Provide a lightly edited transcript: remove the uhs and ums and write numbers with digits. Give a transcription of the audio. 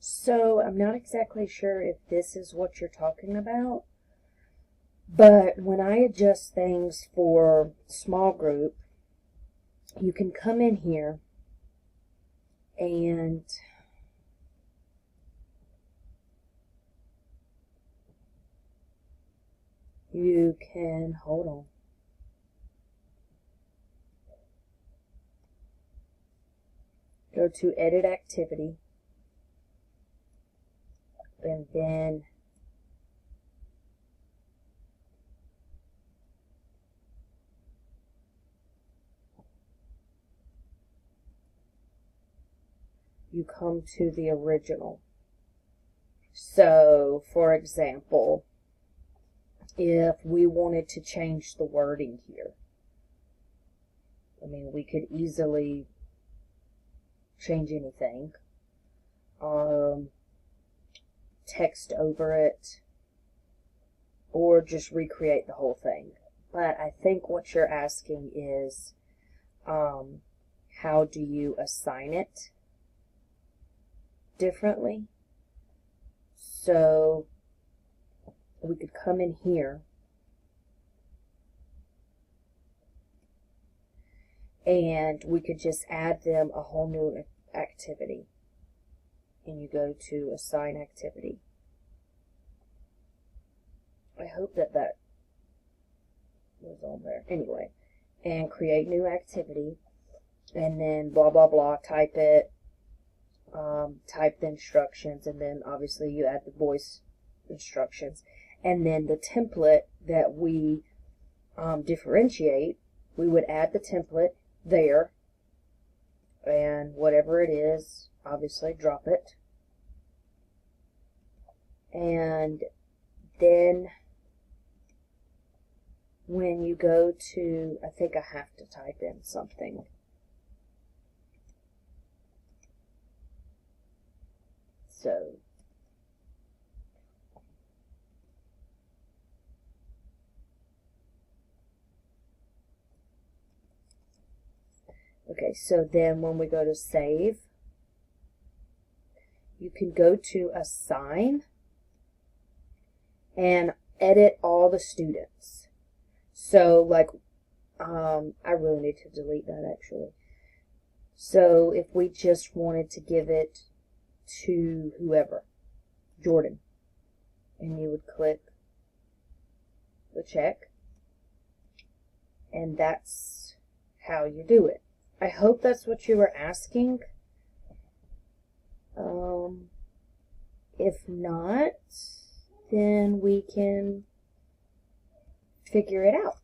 So I'm not exactly sure if this is what you're talking about, but when I adjust things for small group, you can come in here and you can, hold on. Go to edit activity, and then you come to the original. So, for example, if we wanted to change the wording here, I mean, we could easily change anything. Text over it, or just recreate the whole thing. But I think what you're asking is, how do you assign it differently? So we could come in here and we could just add them a whole new activity. And you go to assign activity. I hope that was on there. Anyway, and create new activity, and then blah blah blah, type it, type the instructions, and then obviously you add the voice instructions, and then the template that we differentiate, we would add the template there, and whatever it is, obviously drop it, and then when you go to, I think I have to type in something. So okay, so then when we go to save, you can go to assign and edit all the students. So like, I really need to delete that actually. So if we just wanted to give it to whoever, Jordan, and you would click the check, and that's how you do it. I hope that's what you were asking. If not, then we can figure it out.